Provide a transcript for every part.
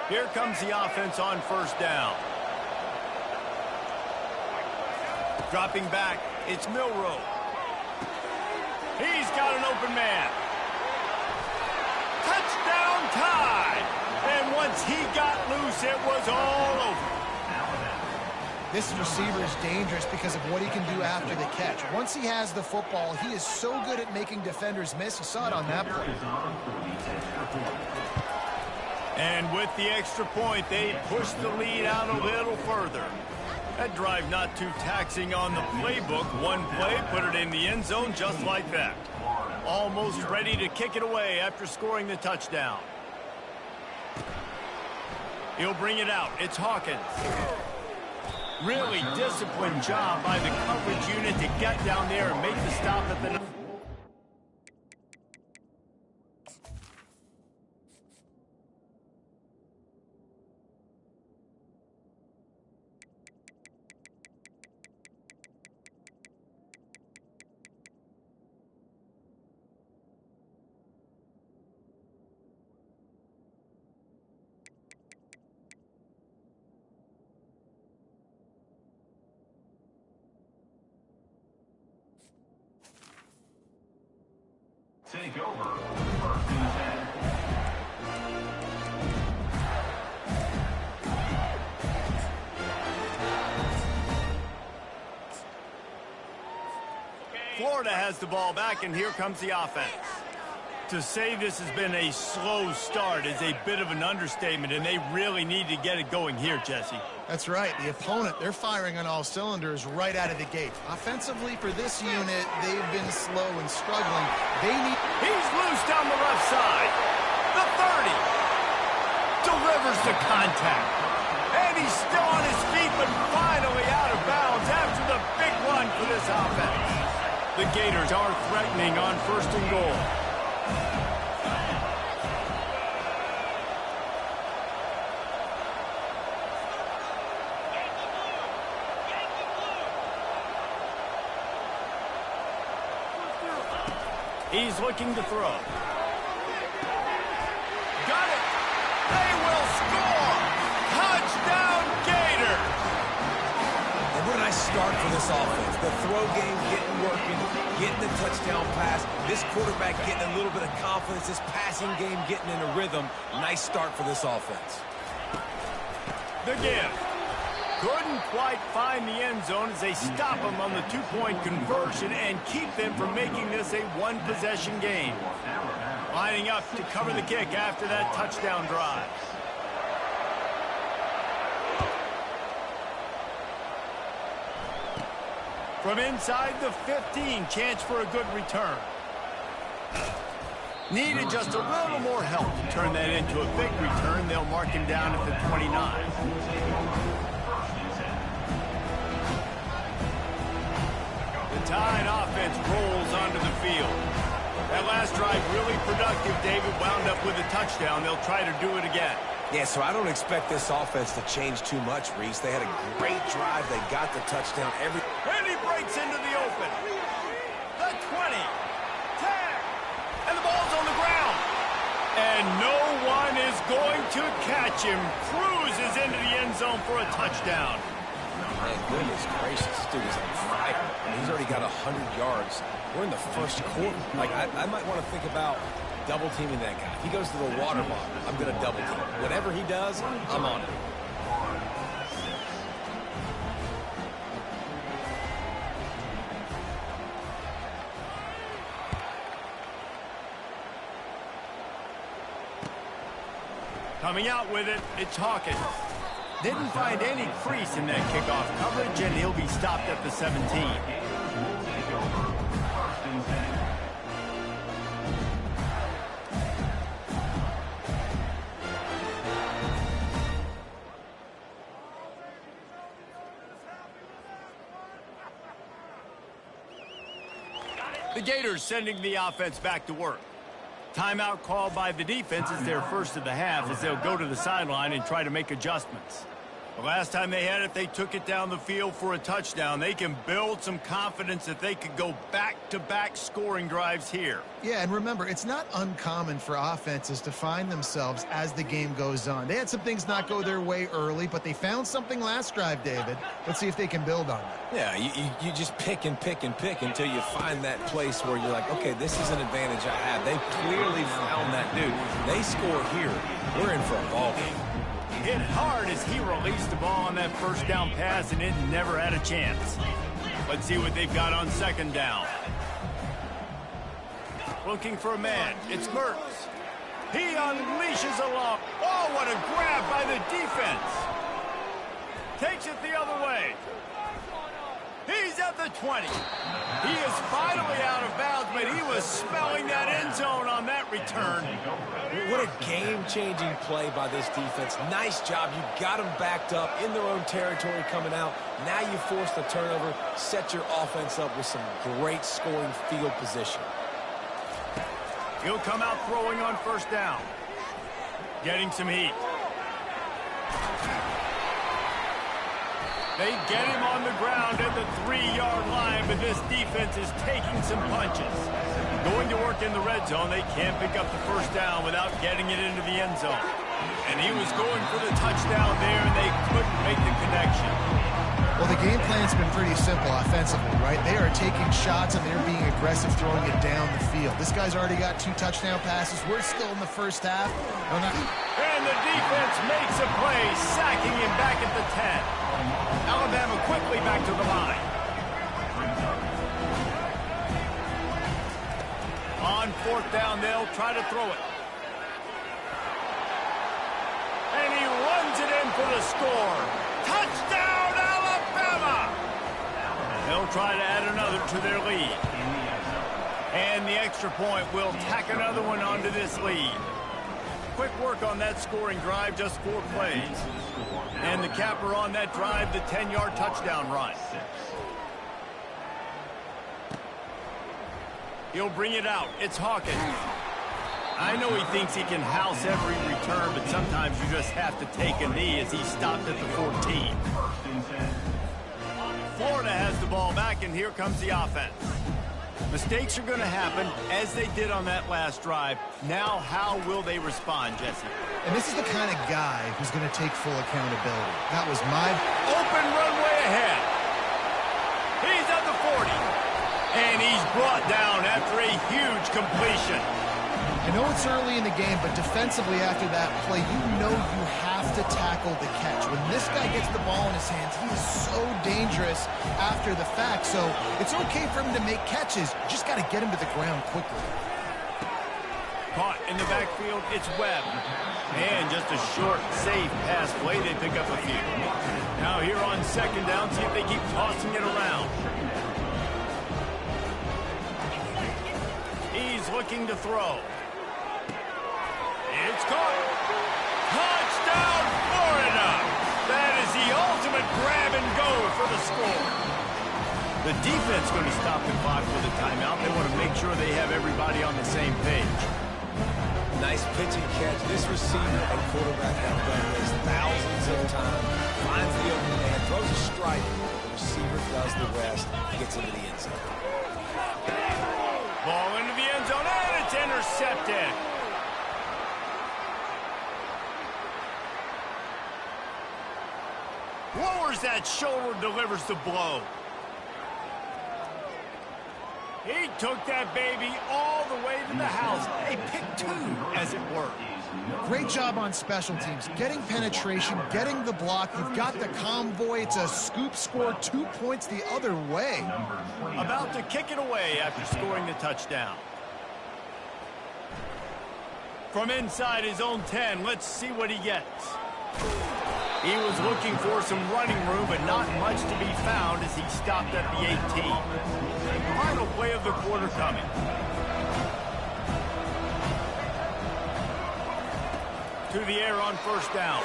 Here comes the offense on first down. Dropping back, it's Milroe. He's got an open man. Touchdown tie! And once he got loose, it was all over. This receiver is dangerous because of what he can do after the catch. Once he has the football, he is so good at making defenders miss. You saw it on that play. And with the extra point, they pushed the lead out a little further. That drive not too taxing on the playbook. One play, put it in the end zone just like that. Almost ready to kick it away after scoring the touchdown. He'll bring it out. It's Hawkins. Really disciplined job by the coverage unit to get down there and make the stop at the... Take over, 1st and 10. Florida has the ball back, and here comes the offense. To say this has been a slow start is a bit of an understatement, and they really need to get it going here, Jesse. That's right. The opponent, they're firing on all cylinders right out of the gate. Offensively, for this unit, they've been slow and struggling. He's loose down the left side. The 30. Delivers the contact. And he's still on his feet, but finally out of bounds after the big run for this offense. The Gators are threatening on 1st and goal. He's looking to throw. Got it! They will score! Touchdown, Gators! And what a nice start for this offense. The throw game getting working, getting the touchdown pass. This quarterback getting a little bit of confidence. This passing game getting in a rhythm. Nice start for this offense. The give. Couldn't quite find the end zone as they stop them on the two-point conversion and keep them from making this a one-possession game. Lining up to cover the kick after that touchdown drive. From inside the 15, chance for a good return. Needed just a little more help to turn that into a big return. They'll mark him down at the 29. Tide offense rolls onto the field. That last drive really productive. David wound up with a touchdown. They'll try to do it again. Yeah, so I don't expect this offense to change too much, Reese. They had a great drive. They got the touchdown. And he breaks into the open. The 20. 10. And the ball's on the ground. And no one is going to catch him. Cruises into the end zone for a touchdown. Man, goodness gracious, this dude is on fire. I mean, he's already got 100 yards. We're in the 1st quarter. Like, I might want to think about double-teaming that guy. If he goes to the water bottle, I'm going to double-team him. Whatever he does, I'm on it. Coming out with it, it's Hawkins. Didn't find any crease in that kickoff coverage, and he'll be stopped at the 17. The Gators sending the offense back to work. Timeout called by the defense is their first of the half as they'll go to the sideline and try to make adjustments. The last time they had it, they took it down the field for a touchdown. They can build some confidence that they could go back-to-back scoring drives here. Yeah, and remember, it's not uncommon for offenses to find themselves as the game goes on. They had some things not go their way early, but they found something last drive, David. Let's see if they can build on that. Yeah, you just pick and pick and pick until you find that place where you're like, okay, this is an advantage I have. They clearly found that dude. They score here. We're in for a ball game. Hit hard as he released the ball on that first down pass, and it never had a chance. Let's see what they've got on second down. Looking for a man. It's Mertz. He unleashes a long. Oh, what a grab by the defense. Takes it the other way. He's at the 20. He is finally out of bounds, but he was smelling that end zone on that return. What a game-changing play by this defense. Nice job. You got them backed up in their own territory coming out. Now you force the turnover, set your offense up with some great scoring field position. He'll come out throwing on first down. Getting some heat. They get him on the ground at the 3-yard line, but this defense is taking some punches. Going to work in the red zone, they can't pick up the first down without getting it into the end zone. And he was going for the touchdown there, and they couldn't make the connection. Well, the game plan's been pretty simple offensively, right? They are taking shots, and they're being aggressive, throwing it down the field. This guy's already got 2 touchdown passes. We're still in the first half. And the defense makes a play, sacking him back at the 10. Alabama quickly back to the line. On fourth down, they'll try to throw it. And he runs it in for the score. Touchdown, Alabama! They'll try to add another to their lead. And the extra point will tack another one onto this lead. Quick work on that scoring drive, just 4 plays. And the capper on that drive, the 10-yard touchdown run. He'll bring it out. It's Hawkins. I know he thinks he can house every return, but sometimes you just have to take a knee as he stopped at the 14. Florida has the ball back, and here comes the offense. Mistakes are going to happen, as they did on that last drive. Now, how will they respond, Jesse? And this is the kind of guy who's going to take full accountability. That was my open runway ahead. He's at the 40. And he's brought down after a huge completion. I know it's early in the game, but defensively after that play, you know you have to tackle the catch. When this guy gets the ball in his hands, he is so dangerous after the fact. So it's okay for him to make catches. You just got to get him to the ground quickly. Caught in the backfield, it's Webb. And just a short, safe pass play, they pick up a few. Now here on second down, see if they keep tossing it around. He's looking to throw. It's caught. Touchdown, Florida! That is the ultimate grab and go for the score. The defense going to stop the clock with a timeout. They want to make sure they have everybody on the same page. Nice pitch and catch. This receiver and quarterback have done this thousands of times. Finds the open man, throws a strike. The receiver does the rest. Gets into the end zone. Ball into the end zone, and it's intercepted. Lowers that shoulder, delivers the blow. He took that baby all the way to the house. A pick 2, as it were. Great job on special teams. Getting penetration, getting the block. You've got the convoy. It's a scoop score, 2 points the other way. About to kick it away after scoring the touchdown. From inside his own 10, let's see what he gets. He was looking for some running room, but not much to be found as he stopped at the 18. Final play of the quarter coming. To the air on first down.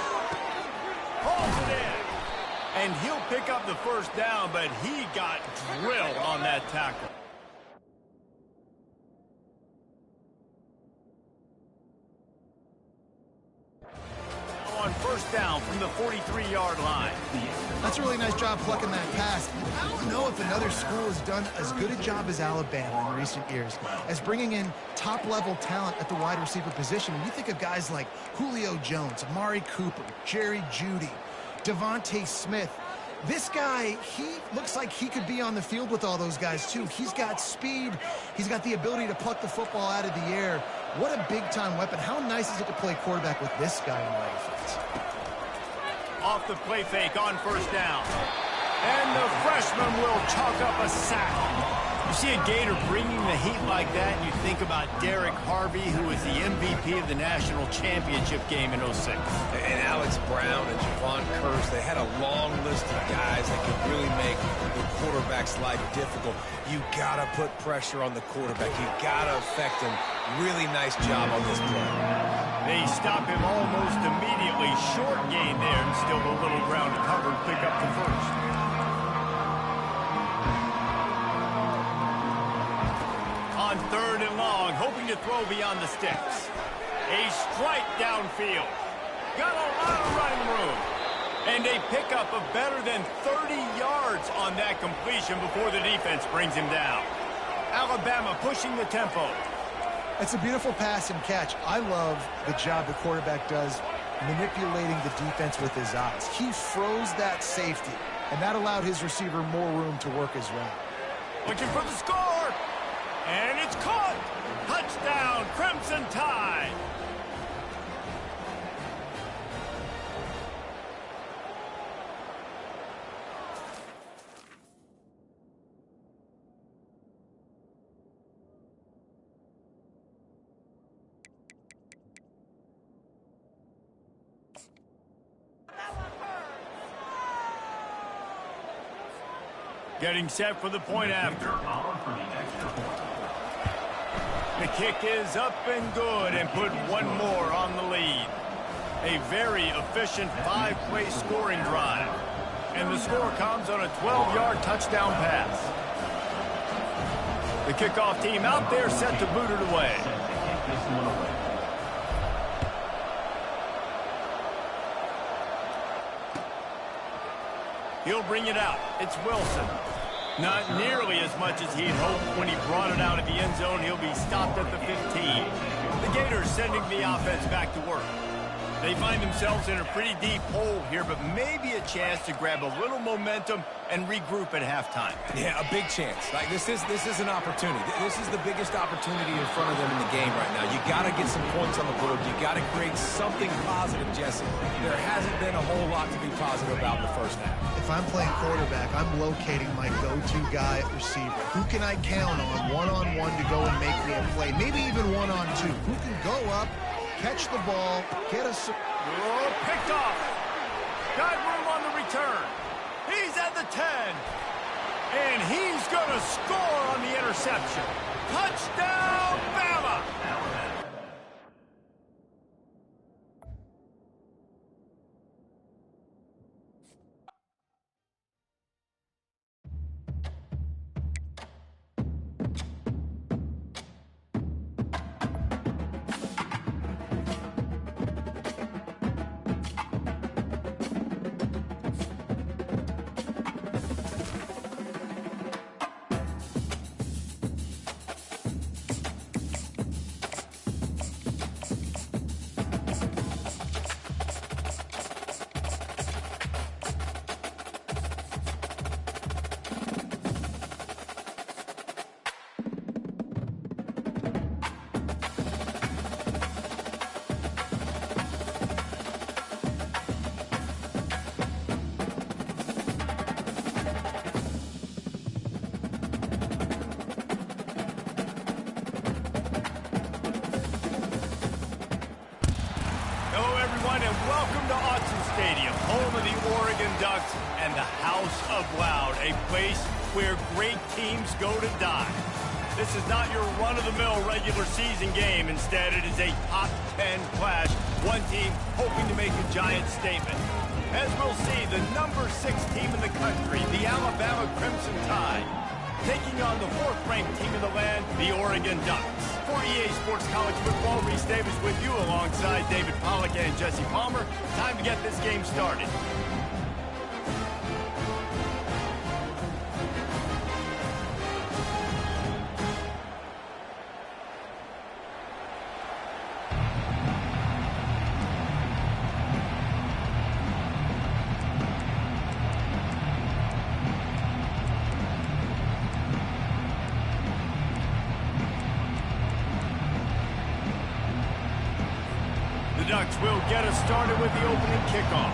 Holds it in. And he'll pick up the first down, but he got drilled on that tackle. On on first down from the 43-yard line. That's a really nice job plucking that pass. I don't know if another school has done as good a job as Alabama in recent years as bringing in top-level talent at the wide receiver position. When you think of guys like Julio Jones, Amari Cooper, Jerry Jeudy, Devontae Smith, this guy, he looks like he could be on the field with all those guys, too. He's got speed. He's got the ability to pluck the football out of the air. What a big-time weapon. How nice is it to play quarterback with this guy in my offense? Off the play fake on first down. And the freshman will chalk up a sack. You see a Gator bringing the heat like that, and you think about Derek Harvey, who was the MVP of the national championship game in '06. And Alex Brown and Javon Curse, they had a long list of guys that could really make the quarterback's life difficult. You got to put pressure on the quarterback. You got to affect him. Really nice job on this play. They stop him almost immediately. Short gain there, and still a little ground covered. Pick up the first. On third and long, hoping to throw beyond the sticks. A strike downfield. Got a lot of running room. And a pickup of better than 30 yards on that completion before the defense brings him down. Alabama pushing the tempo. It's a beautiful pass and catch. I love the job the quarterback does manipulating the defense with his eyes. He froze that safety, and that allowed his receiver more room to work his route. Looking for the score. And it's caught. Touchdown, Crimson Tide. Getting set for the point after. The kick is up and good and put one more on the lead. A very efficient 5-play scoring drive. And the score comes on a 12-yard touchdown pass. The kickoff team out there set to boot it away. He'll bring it out. It's Wilson. Not nearly as much as he'd hoped when he brought it out of the end zone. He'll be stopped at the 15. The Gators sending the offense back to work. They find themselves in a pretty deep hole here, but maybe a chance to grab a little momentum and regroup at halftime. Yeah, a big chance. Like this is an opportunity. This is the biggest opportunity in front of them in the game right now. You got to get some points on the board. You got to create something positive, Jesse. There hasn't been a whole lot to be positive about in the first half. If I'm playing quarterback, I'm locating my go-to guy at receiver. Who can I count on one-on-one to go and make me a play? Maybe even one-on-two. Who can go up, catch the ball, get us... Oh, picked off. Got room on the return. He's at the 10. And he's going to score on the interception. Touchdown, Bama! And welcome to Autzen Stadium, home of the Oregon Ducks and the House of Loud, a place where great teams go to die. This is not your run-of-the-mill regular season game. Instead, it is a top 10 clash, one team hoping to make a giant statement. As we'll see, the number 6 team in the country, the Alabama Crimson Tide, taking on the 4th-ranked team in the land, the Oregon Ducks. For EA Sports College Football, Reese Davis with you alongside David Pollack and Jesse Palmer. Time to get this game started. The Ducks will get us started with the opening kickoff.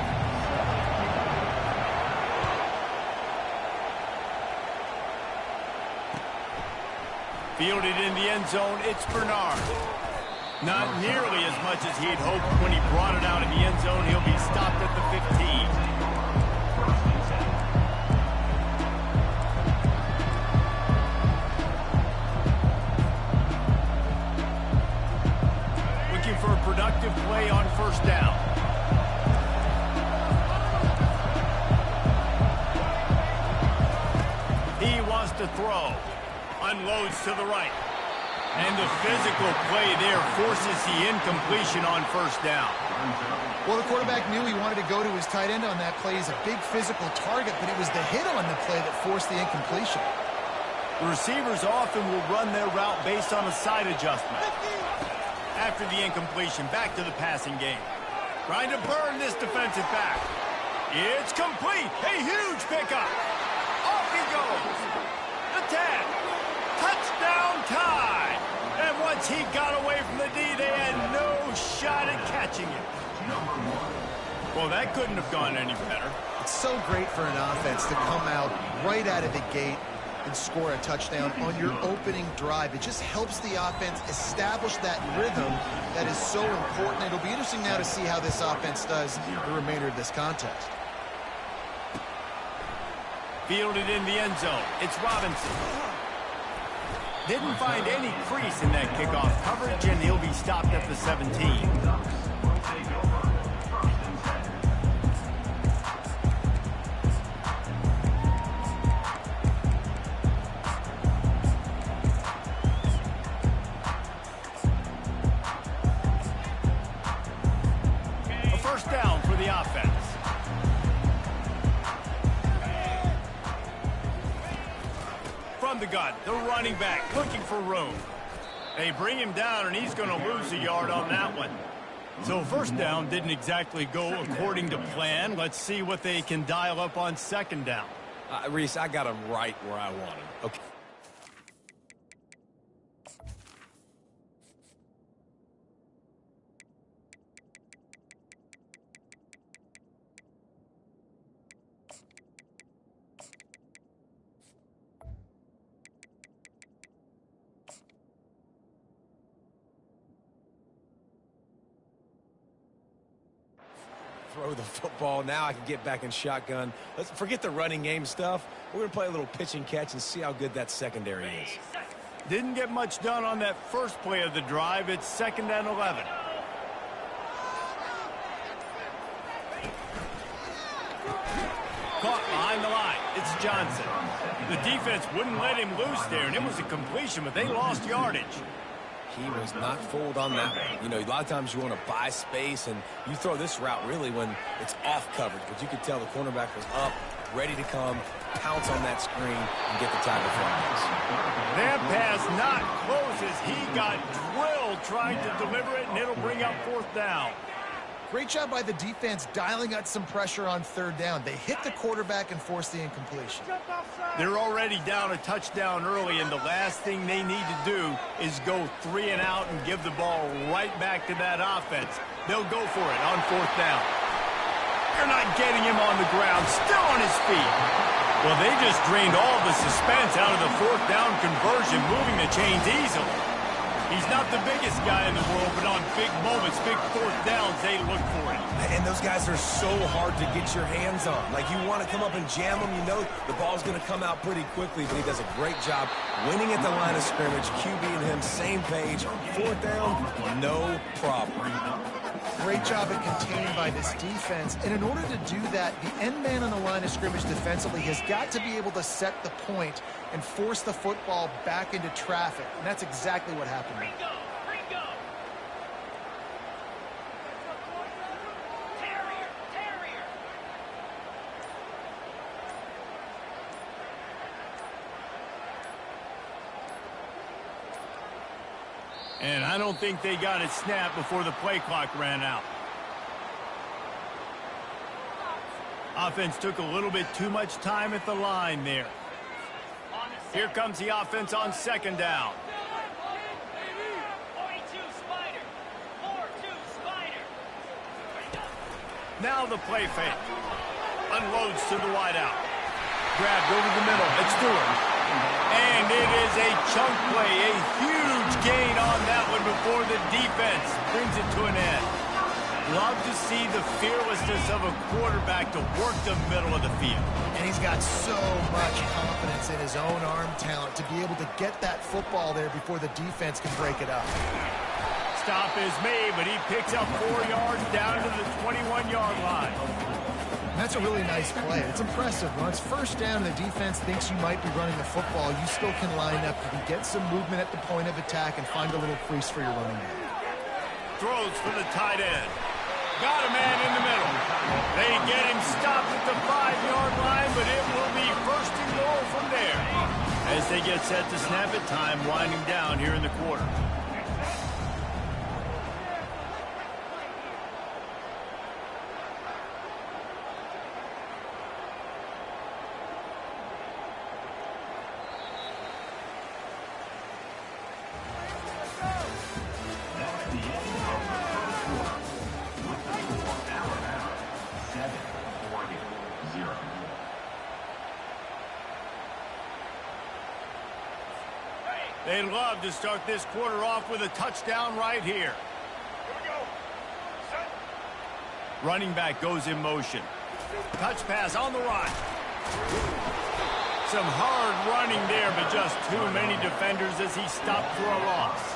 Fielded in the end zone, it's Bernard. Not nearly as much as he'd hoped when he brought it out in the end zone. He'll be stopped at the 15. For a productive play on first down. He wants to throw. Unloads to the right. And the physical play there forces the incompletion on first down. Well, the quarterback knew he wanted to go to his tight end on that play. He's a big physical target, but it was the hit on the play that forced the incompletion. The receivers often will run their route based on a side adjustment. After the incompletion, back to the passing game. Trying to burn this defensive back. It's complete. A huge pickup. Off he goes. The 10. Touchdown tie. And once he got away from the D, they had no shot at catching it. Well, that couldn't have gone any better. It's so great for an offense to come out right out of the gate and score a touchdown on your opening drive. It just helps the offense establish that rhythm that is so important. It'll be interesting now to see how this offense does the remainder of this contest. Fielded in the end zone. It's Robinson. Didn't find any crease in that kickoff coverage, and he'll be stopped at the 17. First down for the offense. From the gun, the running back looking for room. They bring him down, and he's going to lose a yard on that one. So first down didn't exactly go according to plan. Let's see what they can dial up on second down. Reese, I got him right where I want him. Okay. Throw the football. Now I can get back in shotgun. Let's forget the running game stuff. We're going to play a little pitch and catch and see how good that secondary is. Didn't get much done on that first play of the drive. It's 2nd and 11. Caught behind the line. It's Johnson. The defense wouldn't let him loose there, and it was a completion, but they lost yardage. He was not fooled on that one. You know, a lot of times you want to buy space, and you throw this route really when it's off coverage. But you could tell the cornerback was up, ready to come, pounce on that screen, and get the tackle for him. That pass not close as he got drilled trying to deliver it, and it'll bring up 4th down. Great job by the defense dialing out some pressure on 3rd down. They hit the quarterback and forced the incompletion. They're already down a touchdown early, and the last thing they need to do is go 3 and out and give the ball right back to that offense. They'll go for it on 4th down. They're not getting him on the ground, still on his feet. Well, they just drained all the suspense out of the 4th down conversion, moving the chains easily. He's not the biggest guy in the world, but on big moments, big 4th downs, they look for it. And those guys are so hard to get your hands on. Like, you want to come up and jam them, you know the ball's going to come out pretty quickly, but he does a great job winning at the line of scrimmage. QB and him, same page. 4th down, no problem. great job at containing by this defense. And in order to do that, the end man on the line of scrimmage defensively has got to be able to set the point and force the football back into traffic. And that's exactly what happened. And I don't think they got it snapped before the play clock ran out. Offense took a little bit too much time at the line there. Here comes the offense on second down. Now the play fake. Unloads to the wideout. Grabbed over the middle. It's Stewart. And it is a chunk play, a huge gain on that one before the defense brings it to an end. Love to see the fearlessness of a quarterback to work the middle of the field. And he's got so much confidence in his own arm talent to be able to get that football there before the defense can break it up. Stop is made, but he picks up 4 yards down to the 21-yard line. That's a really nice play. It's impressive. When it's first down and the defense thinks you might be running the football, you still can line up. You can get some movement at the point of attack and find a little crease for your running back. Throws for the tight end. Got a man in the middle. They get him stopped at the 5-yard line, but it will be first and goal from there. As they get set to snap it, time winding down here in the quarter. They'd love to start this quarter off with a touchdown right here. Running back goes in motion. Touch pass on the run. Some hard running there, but just too many defenders as he stopped for a loss.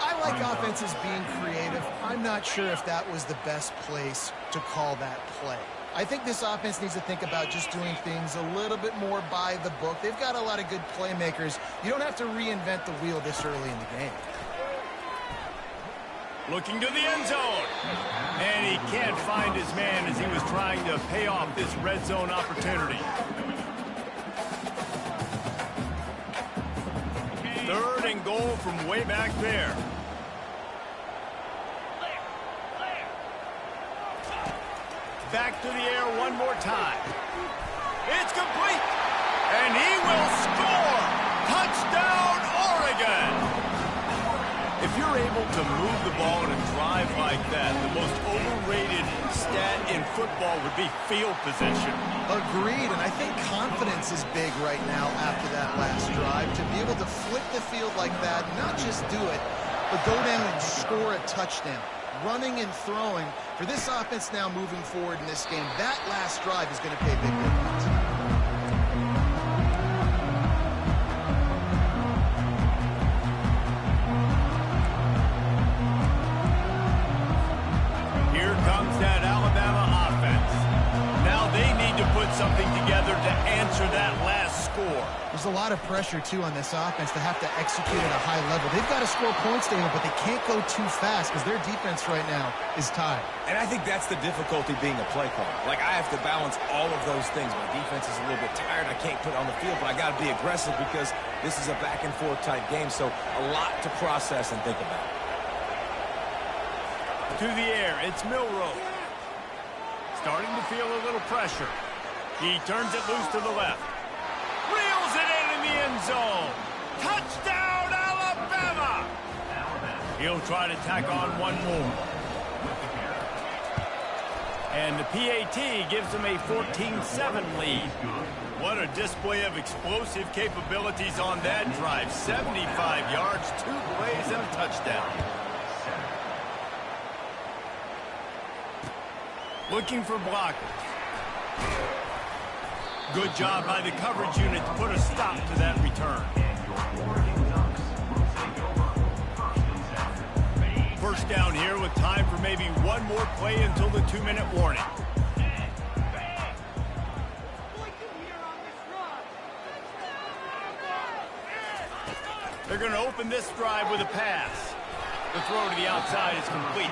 I like offenses being creative. I'm not sure if that was the best place to call that play. I think this offense needs to think about just doing things a little bit more by the book. They've got a lot of good playmakers. You don't have to reinvent the wheel this early in the game. Looking to the end zone. And he can't find his man as he was trying to pay off this red zone opportunity. Third and goal from way back there. Back to the air one more time. It's complete. And he will score. Touchdown, Oregon. If you're able to move the ball in a drive like that, the most overrated stat in football would be field position. Agreed, and I think confidence is big right now after that last drive. To be able to flip the field like that, not just do it, but go down and score a touchdown. Running and throwing, for this offense now moving forward in this game, that last drive is going to pay a big difference. Here comes that Alabama offense. Now they need to put something together to answer that last score. There's a lot of pressure, too, on this offense to have to execute at a high level. They've got to score points to him, but they can't go too fast because their defense right now is tied. And I think that's the difficulty being a play caller. Like, I have to balance all of those things. My defense is a little bit tired. I can't put it on the field, but I got to be aggressive because this is a back-and-forth type game, so a lot to process and think about. To the air, it's Milroe. Starting to feel a little pressure. He turns it loose to the left. Reels it in the end zone. Touchdown, Alabama! He'll try to tack on one more. And the PAT gives him a 14-7 lead. What a display of explosive capabilities on that drive. 75 yards, 2 plays, and a touchdown. Looking for blockers. Good job by the coverage unit to put a stop to that return. first down here with time for maybe one more play until the 2-minute warning. They're going to open this drive with a pass. The throw to the outside is complete.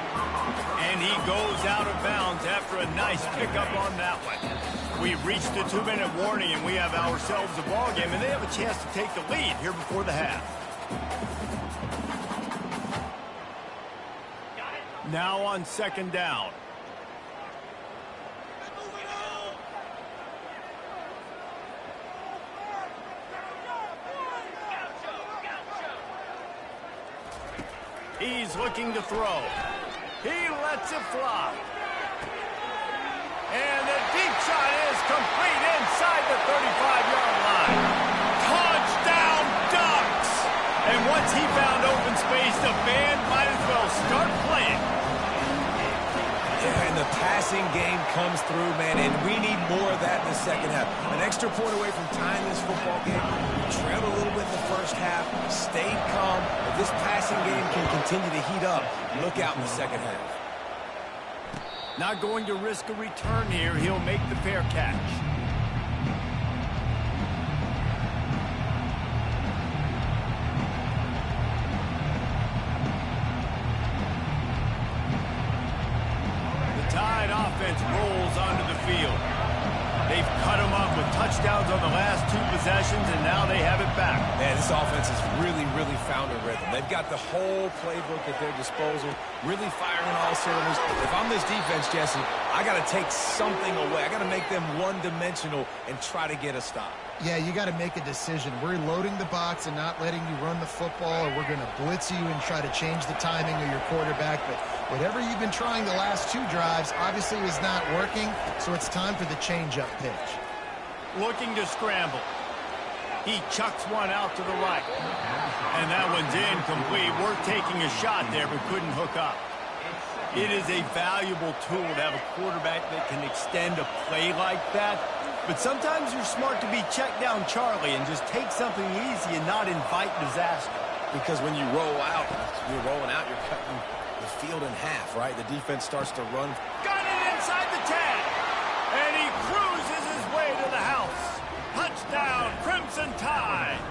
And he goes out of bounds after a nice pickup on that one. We've reached the 2-minute warning, and we have ourselves a ball game, and they have a chance to take the lead here before the half. Now on second down. He's looking to throw. He lets it fly. And the deep shot is complete inside the 35-yard line. Touchdown Ducks! And once he found open space, the band might as well start playing. Yeah, and the passing game comes through, man, and we need more of that in the second half. An extra point away from tying this football game. We trailed a little bit in the first half, stayed calm. If this passing game can continue to heat up, look out in the second half. Not going to risk a return here. He'll make the fair catch. Offense rolls onto the field. They've cut them up with touchdowns on the last 2 possessions, and now they have it back. Man, this offense has really found a rhythm. They've got the whole playbook at their disposal, really firing on all cylinders. If I'm this defense, Jesse, I got to take something away. I got to make them one-dimensional and try to get a stop. Yeah, you got to make a decision. We're loading the box and not letting you run the football, or we're going to blitz you and try to change the timing of your quarterback. But whatever you've been trying the last 2 drives obviously is not working, so it's time for the change-up pitch. Looking to scramble. He chucks one out to the right. And that one's incomplete. We're taking a shot there, but couldn't hook up. It is a valuable tool to have a quarterback that can extend a play like that. But sometimes you're smart to be check down Charlie and just take something easy and not invite disaster. Because when you roll out, you're rolling out, you're cutting the field in half, right? The defense starts to run. Got it inside the 10. And he cruises his way to the house. Touchdown, Crimson Tide.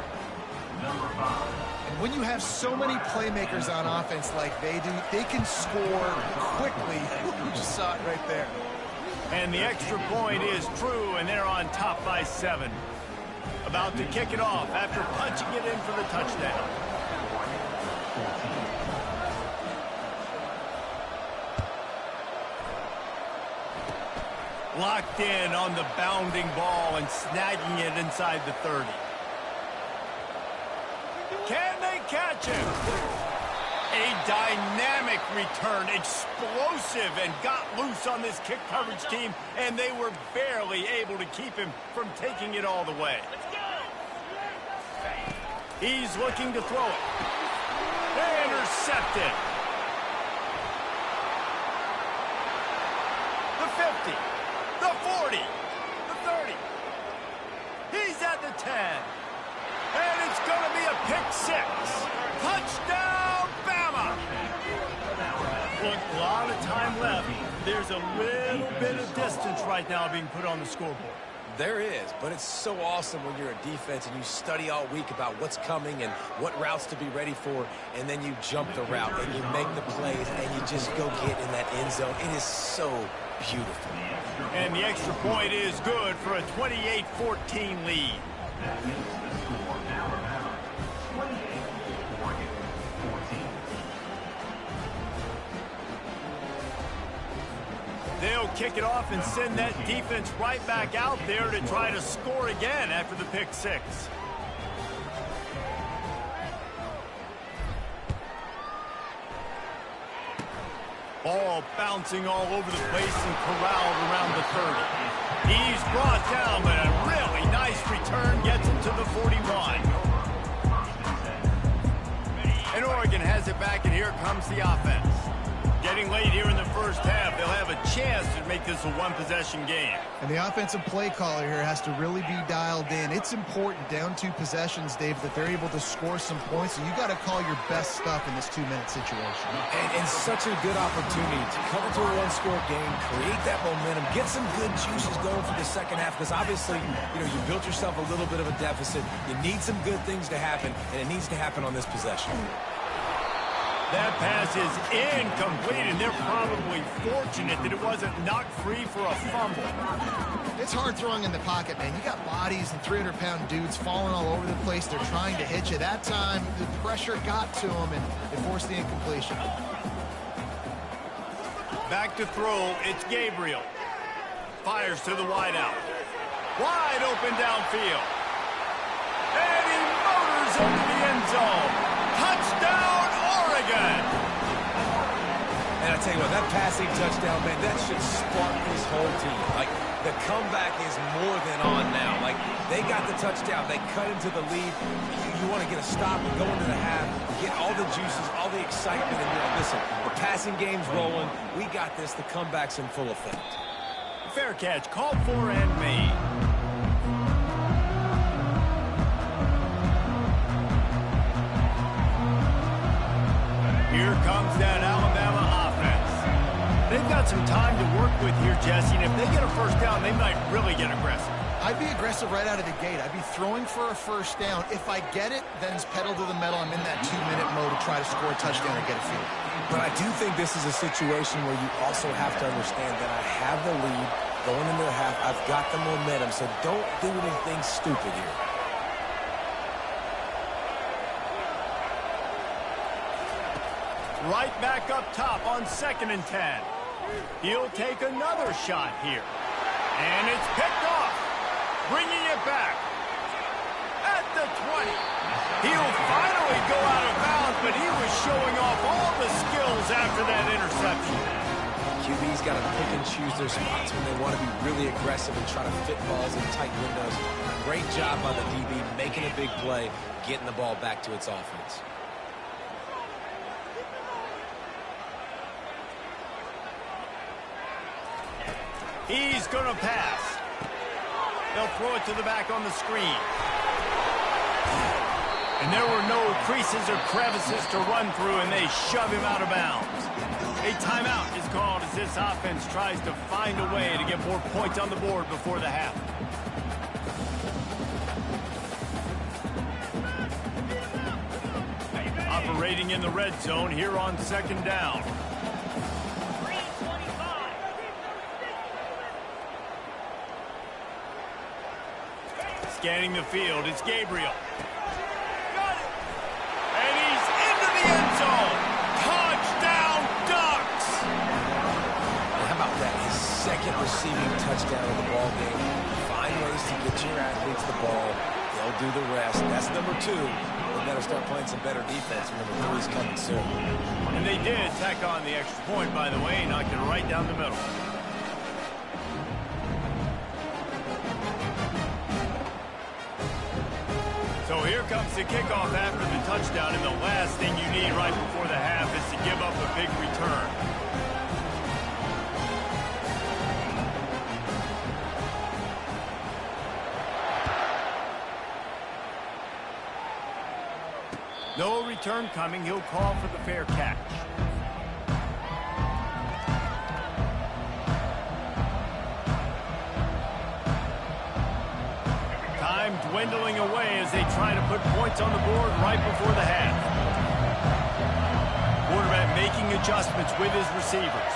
And when you have so many playmakers on offense like they do, they can score quickly. You just saw it right there. And the extra point is true, and they're on top by 7. About to kick it off after punching it in for the touchdown. Locked in on the bounding ball and snagging it inside the 30. Can they catch him? A dynamic return, explosive, and got loose on this kick coverage team, and they were barely able to keep him from taking it all the way. He's looking to throw it. Intercepted. The 50, the 40, the 30. He's at the 10. And it's going to be a pick 6. Touchdown, Bama! Look, a lot of time left. There's a little bit of distance right now being put on the scoreboard. There is, but it's so awesome when you're a defense and you study all week about what's coming and what routes to be ready for, and then you jump the route and you make the plays and you just go get in that end zone. It is so beautiful. And the extra point is good for a 28-14 lead. They'll kick it off and send that defense right back out there to try to score again after the pick 6. Ball bouncing all over the place and corralled around the 30. He's brought down, but a really nice return gets him to the 41. And Oregon has it back, and here comes the offense. Getting late here in the first half, they'll have a chance to make this a one-possession game. And the offensive play caller here has to really be dialed in. It's important, down 2 possessions, Dave, that they're able to score some points. So you got to call your best stuff in this 2-minute situation. And such a good opportunity to come into a one-score game, create that momentum, get some good juices going for the second half. Because obviously, you built yourself a little bit of a deficit. You need some good things to happen, and it needs to happen on this possession. That pass is incomplete, and they're probably fortunate that it wasn't knocked free for a fumble. It's hard throwing in the pocket, man. You got bodies and 300-pound dudes falling all over the place. They're trying to hit you. That time, the pressure got to them, and they forced the incompletion. Back to throw, it's Gabriel. Fires to the wideout. Wide open downfield. And he motors into the end zone. Touchdown, Oregon! And I tell you what, that passing touchdown, man, that should spark this whole team. Like, the comeback is more than on now. Like, they got the touchdown. They cut into the lead. You want to get a stop and go into the half, get all the juices, all the excitement. And, listen, the passing game's rolling. We got this. The comeback's in full effect. Fair catch, called for and made. Here comes that Alabama offense. They've got some time to work with here, Jesse, and if they get a first down, they might really get aggressive. I'd be aggressive right out of the gate. I'd be throwing for a first down. If I get it, then it's pedal to the metal. I'm in that 2-minute mode to try to score a touchdown or get a field. But I do think this is a situation where you also have to understand that I have the lead going into the half. I've got the momentum, so don't do anything stupid here. Right back up top on 2nd and 10. He'll take another shot here. And it's picked off. Bringing it back. At the 20. He'll finally go out of bounds, but he was showing off all the skills after that interception. QB's got to pick and choose their spots when they want to be really aggressive and try to fit balls in tight windows. Great job by the DB making a big play, getting the ball back to its offense. He's going to pass. They'll throw it to the back on the screen. And there were no creases or crevices to run through, and they shove him out of bounds. A timeout is called as this offense tries to find a way to get more points on the board before the half. Operating in the red zone here on 2nd down. Scanning the field, it's Gabriel. Got it! And he's into the end zone. Touchdown, Ducks! And how about that? His 2nd receiving touchdown of the ball game. Find ways to get your athletes the ball. They'll do the rest. That's number 2. They better start playing some better defense. Number 3 is coming soon. And they did tack on the extra point, by the way, knocked it right down the middle. So here comes the kickoff after the touchdown, and the last thing you need right before the half is to give up a big return. No return coming. He'll call for the fair catch. Time dwindling away as they try to put points on the board right before the half. Quarterback making adjustments with his receivers.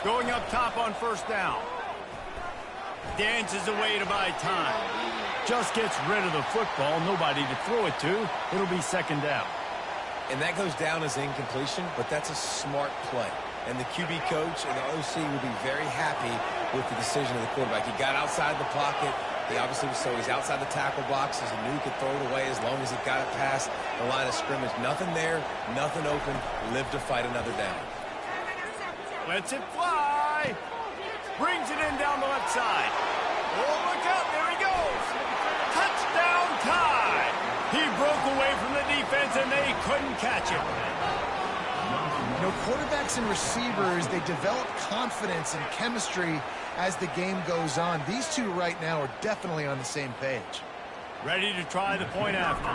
Going up top on 1st down. Dances away to buy time. Just gets rid of the football. Nobody to throw it to. It'll be 2nd down. And that goes down as incompletion, but that's a smart play. And the QB coach and the OC will be very happy with the decision of the quarterback. He got outside the pocket. He obviously was so he's outside the tackle box. He knew he could throw it away as long as he got it past the line of scrimmage. Nothing there, nothing open. Live to fight another down. Lets it fly. Brings it in down the left side. and they couldn't catch it. You know, quarterbacks and receivers, they develop confidence and chemistry as the game goes on. These two right now are definitely on the same page. Ready to try the point after.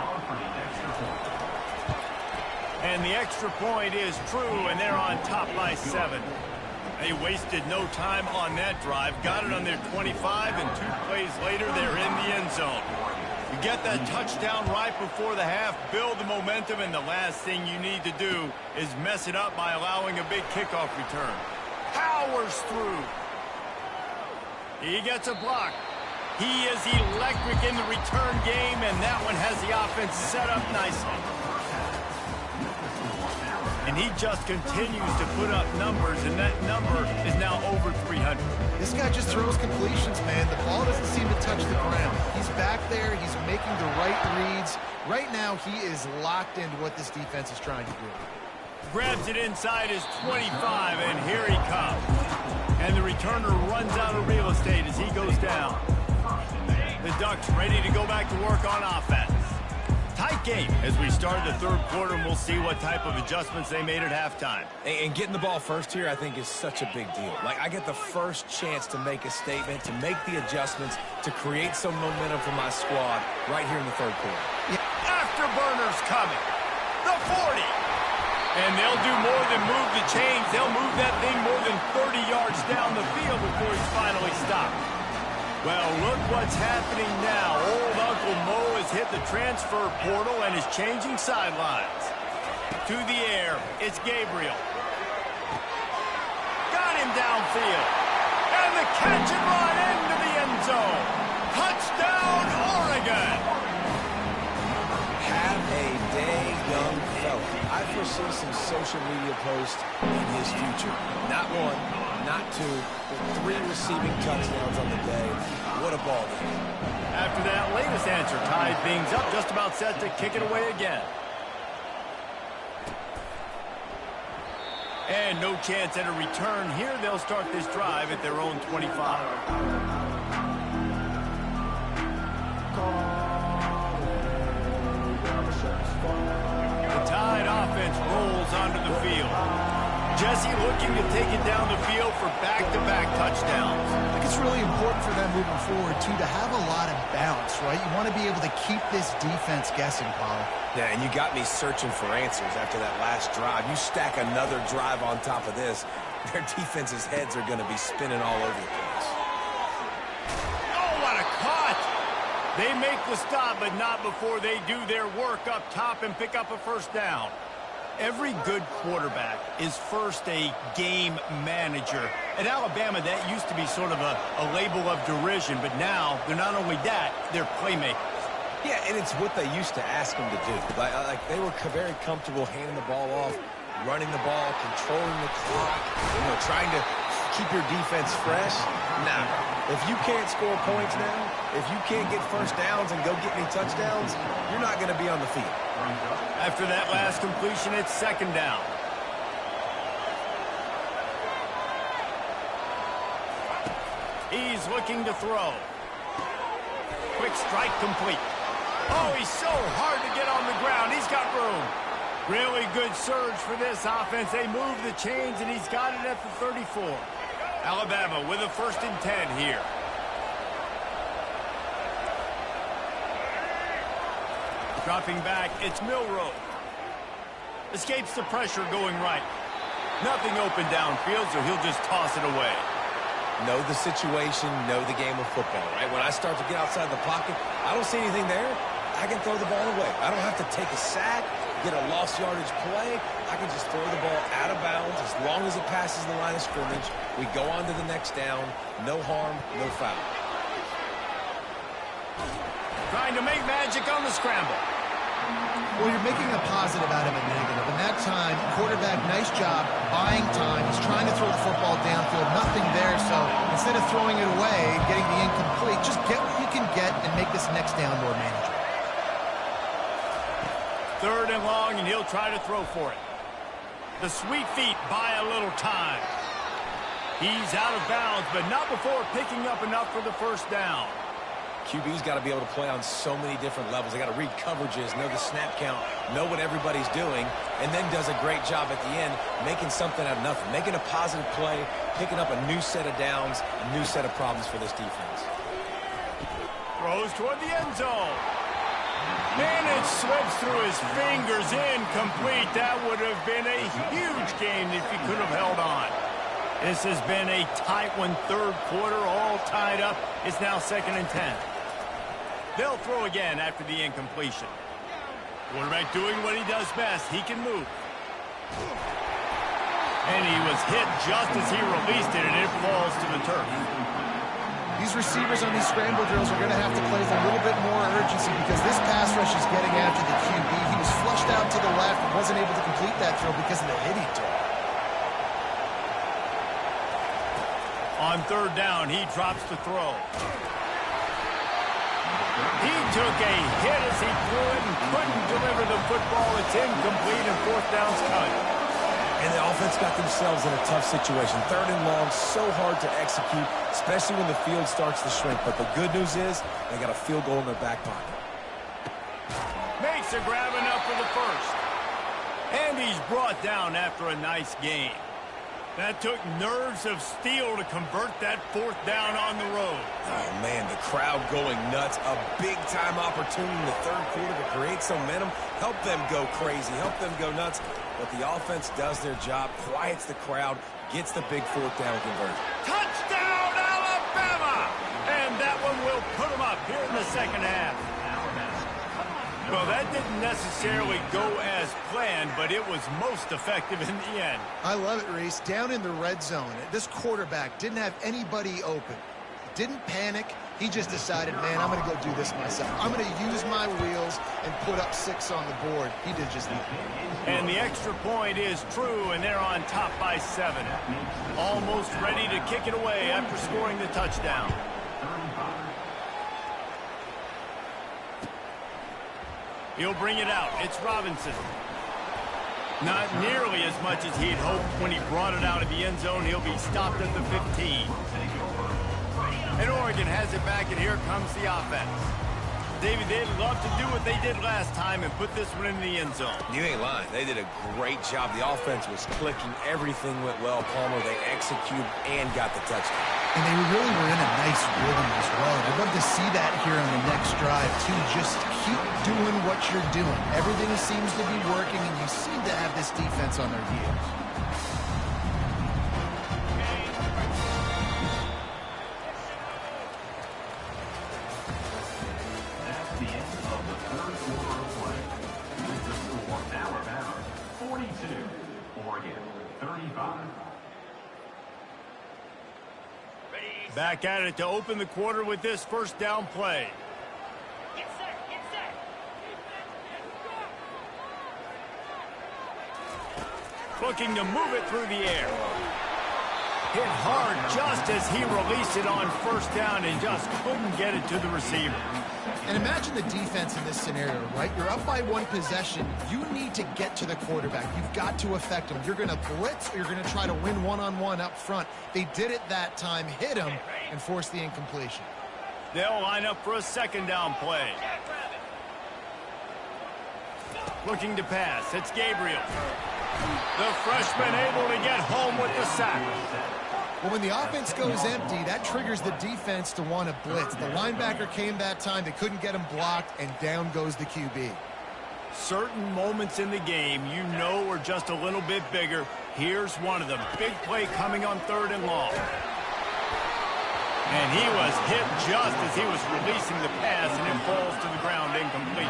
And the extra point is true, and they're on top by 7. They wasted no time on that drive. Got it on their 25, and 2 plays later, they're in the end zone. You get that touchdown right before the half, build the momentum, and the last thing you need to do is mess it up by allowing a big kickoff return. Powers through. He gets a block. He is electric in the return game, and that one has the offense set up nicely. And he just continues to put up numbers, and that number is now over 300. This guy just throws completions, man. The ball doesn't seem to touch the ground. He's back there. He's making the right reads. Right now, he is locked into what this defense is trying to do. Grabs it inside his 25, and here he comes. And the returner runs out of real estate as he goes down. The Ducks ready to go back to work on offense. Tight game as we start the third quarter, and we'll see what type of adjustments they made at halftime. And getting the ball first here, I think, is such a big deal. Like, I get the first chance to make a statement, to make the adjustments, to create some momentum for my squad right here in the third quarter. Afterburners coming. The 40. And they'll do more than move the chains. They'll move that thing more than 30 yards down the field before he's finally stopped. Well, look what's happening now. Old Uncle Mo has hit the transfer portal and is changing sidelines. To the air, it's Gabriel. Got him downfield. And the catch and run into the end zone. Touchdown, Oregon. Have a day, young fella. I foresee some social media posts in his future. Not one, not 2, but 3 receiving touchdowns on the day. What a ball game. After that latest answer, tied things up, just about set to kick it away again. And no chance at a return here. They'll start this drive at their own 25. The Tide offense rolls onto the field. Jesse looking to take it down the field for back-to-back touchdowns. I think it's really important for them moving forward, too, to have a lot of bounce, right? You want to be able to keep this defense guessing, Paul. Yeah, and you got me searching for answers after that last drive. You stack another drive on top of this, their defense's heads are going to be spinning all over the place. Oh, what a cut! They make the stop, but not before they do their work up top and pick up a first down. Every good quarterback is first a game manager. At Alabama, that used to be sort of a label of derision, but now they're not only that, they're playmakers. Yeah, and it's what they used to ask them to do. Like they were very comfortable handing the ball off, running the ball, controlling the clock, trying to keep your defense fresh. Nah, if you can't score points now, if you can't get first downs and go get me touchdowns, you're not going to be on the field. After that last completion, it's second down. He's looking to throw. Quick strike complete. Oh, he's so hard to get on the ground. He's got room. Really good surge for this offense. They move the chains, and he's got it at the 34. Alabama with a 1st and 10 here. Dropping back, it's Milroe. Escapes the pressure going right. Nothing open downfield, so he'll just toss it away. Know the situation, know the game of football, right? When I start to get outside the pocket, I don't see anything there. I can throw the ball away. I don't have to take a sack, get a lost yardage play. I can just throw the ball out of bounds as long as it passes the line of scrimmage. We go on to the next down. No harm, no foul. Trying to make magic on the scramble. Well, you're making a positive out of a negative. And that time, quarterback, nice job, buying time. He's trying to throw the football downfield. Nothing there, so instead of throwing it away and getting the incomplete, just get what you can get and make this next down more manageable. 3rd and long, and he'll try to throw for it. The sweet feet buy a little time. He's out of bounds, but not before picking up enough for the first down. QB's got to be able to play on so many different levels. They got to read coverages, know the snap count, know what everybody's doing, and then does a great job at the end making something out of nothing, making a positive play, picking up a new set of downs, a new set of problems for this defense. Throws toward the end zone. And it slips through his fingers, incomplete. That would have been a huge game if he could have held on. This has been a tight one, third quarter, all tied up. It's now 2nd and 10. They'll throw again after the incompletion. Quarterback doing what he does best. He can move. And he was hit just as he released it, and it falls to the turf. These receivers on these scramble drills are going to have to play with a little bit more urgency because this pass rush is getting after the QB. He was flushed out to the left and wasn't able to complete that throw because of the hit he took. On 3rd down, he drops the throw. He took a hit as he threw it and couldn't deliver the football. It's incomplete and 4th down's cut. And the offense got themselves in a tough situation. 3rd and long, so hard to execute, especially when the field starts to shrink. But the good news is they got a field goal in their back pocket. Makes a grab enough for the first. And he's brought down after a nice game. That took nerves of steel to convert that 4th down on the road. Oh, man, the crowd going nuts. A big-time opportunity in the 3rd quarter to create some momentum, help them go crazy, help them go nuts. But the offense does their job, quiets the crowd, gets the big 4th down conversion. Touchdown, Alabama! And that one will put them up here in the 2nd half. Well, that didn't necessarily go as planned, but it was most effective in the end. I love it, Reese. Down in the red zone, this quarterback didn't have anybody open. Didn't panic. He just decided, man, I'm going to go do this myself. I'm going to use my wheels and put up 6 on the board. He did just that. And the extra point is true, and they're on top by 7. Almost ready to kick it away after scoring the touchdown. He'll bring it out. It's Robinson. Not nearly as much as he'd hoped when he brought it out of the end zone. He'll be stopped at the 15. And Oregon has it back, and here comes the offense. David, they'd love to do what they did last time and put this one in the end zone. You ain't lying. They did a great job. The offense was clicking. Everything went well. Palmer, they executed and got the touchdown. And they really were in a nice rhythm as well. I'd love to see that here on the next drive, too. Just keep doing what you're doing. Everything seems to be working, and you seem to have this defense on their heels. That's the end of the 3rd quarter of play. With the score, Alabama 42, Oregon 35. Back at it to open the quarter with this 1st down play. Looking to move it through the air. Hit hard just as he released it on 1st down and just couldn't get it to the receiver. And imagine the defense in this scenario, right? You're up by 1 possession. You need to get to the quarterback. You've got to affect him. You're going to blitz, or you're going to try to win one-on-one up front. They did it that time, hit him, and forced the incompletion. They'll line up for a 2nd down play. Looking to pass. It's Gabriel. The freshman able to get home with the sack. Well, when the offense goes empty, that triggers the defense to want to blitz. The linebacker came that time. They couldn't get him blocked, and down goes the QB. Certain moments in the game you know are just a little bit bigger. Here's one of them. Big play coming on 3rd and long. And he was hit just as he was releasing the pass, and it falls to the ground incomplete.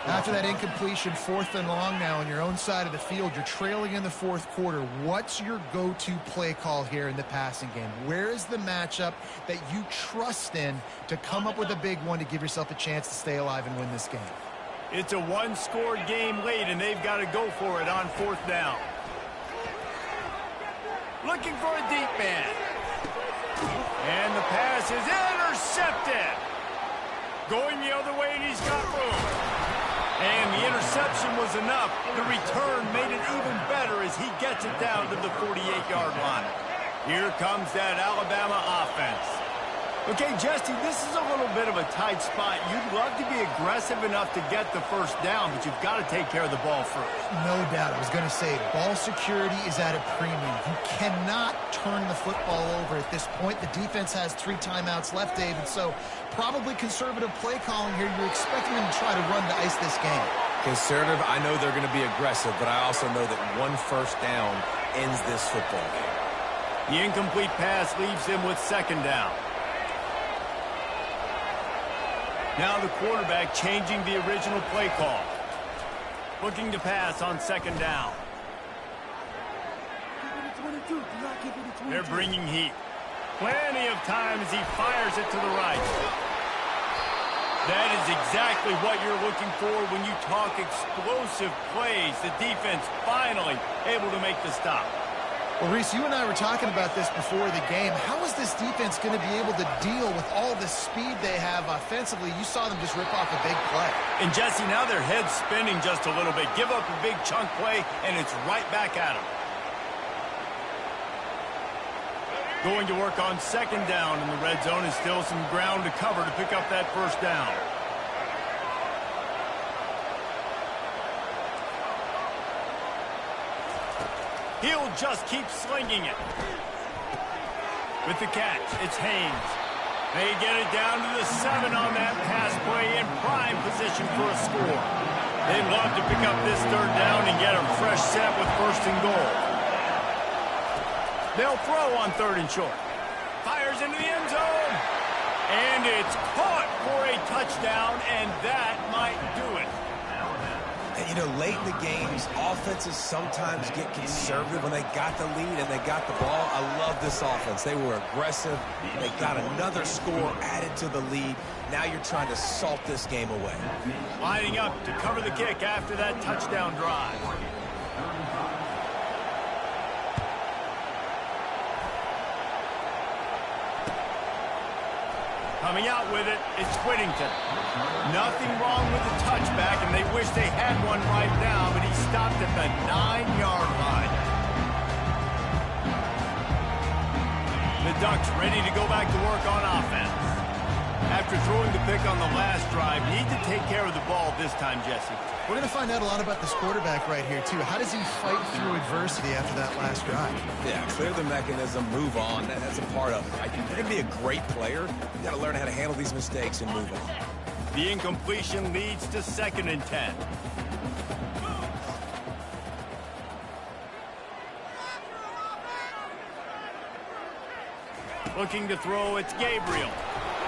After that incompletion, 4th and long now on your own side of the field, you're trailing in the 4th quarter. What's your go-to play call here in the passing game? Where is the matchup that you trust in to come up with a big one to give yourself a chance to stay alive and win this game? It's a 1-score game late, and they've got to go for it on 4th down. Looking for a deep man. And the pass is intercepted. Going the other way, and he's got room. And the interception was enough. The return made it even better as he gets it down to the 48-yard line. Here comes that Alabama offense. Okay, Jesse, this is a little bit of a tight spot. You'd love to be aggressive enough to get the first down, but you've got to take care of the ball first. No doubt. I was going to say, ball security is at a premium. You cannot turn the football over at this point. The defense has 3 timeouts left, David, so probably conservative play calling here. You're expecting them to try to run to ice this game. Conservative, I know they're going to be aggressive, but I also know that 1 first down ends this football game. The incomplete pass leaves him with 2nd down. Now the quarterback changing the original play call. Looking to pass on 2nd down. They're bringing heat. Plenty of time as he fires it to the right. That is exactly what you're looking for when you talk explosive plays. The defense finally able to make the stop. Well, Reese, you and I were talking about this before the game. How is this defense going to be able to deal with all the speed they have offensively? You saw them just rip off a big play. And, Jesse, now their head's spinning just a little bit. Give up a big chunk play, and it's right back at them. Going to work on 2nd down in the red zone, is still some ground to cover to pick up that first down. He'll just keep slinging it. With the catch, it's Haynes. They get it down to the 7 on that pass play in prime position for a score. They'd love to pick up this 3rd down and get a fresh set with 1st and goal. They'll throw on 3rd and short. Fires into the end zone. And it's caught for a touchdown, and that might do it. And, you know, late in the games, offenses sometimes get conservative when they got the lead and they got the ball. I love this offense. They were aggressive. They got another score added to the lead. Now you're trying to salt this game away. Lining up to cover the kick after that touchdown drive. Coming out with it, it's Whittington. Nothing wrong with the touchback, and they wish they had one right now, but he stopped at the 9-yard line. The Ducks ready to go back to work on offense. After throwing the pick on the last drive, need to take care of the ball this time, Jesse. We're going to find out a lot about this quarterback right here, too. How does he fight through adversity after that last drive? Yeah, clear the mechanism, move on. That's a part of it, right? You're going to be a great player. You got to learn how to handle these mistakes and move on. The incompletion leads to 2nd and 10. Looking to throw, it's Gabriel.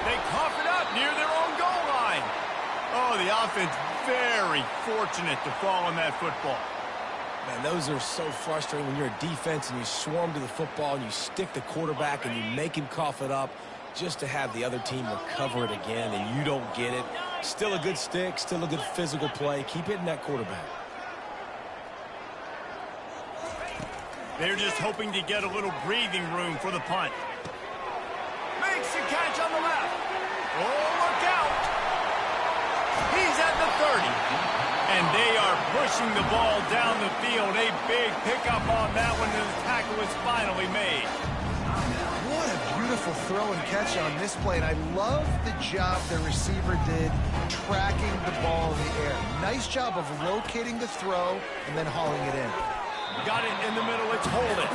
They cough it up near their own goal line. Oh, the offense very fortunate to fall on that football. Man, those are so frustrating when you're a defense and you swarm to the football and you stick the quarterback and you make him cough it up just to have the other team recover it again and you don't get it. Still a good stick, still a good physical play. Keep hitting that quarterback. They're just hoping to get a little breathing room for the punt. Makes the catch on the left. Oh, look out. He's at the 30. And they are pushing the ball down the field. A big pickup on that one, and the tackle is finally made. What a beautiful throw and catch on this play. And I love the job the receiver did tracking the ball in the air. Nice job of locating the throw and then hauling it in. Got it in the middle. It's Holden.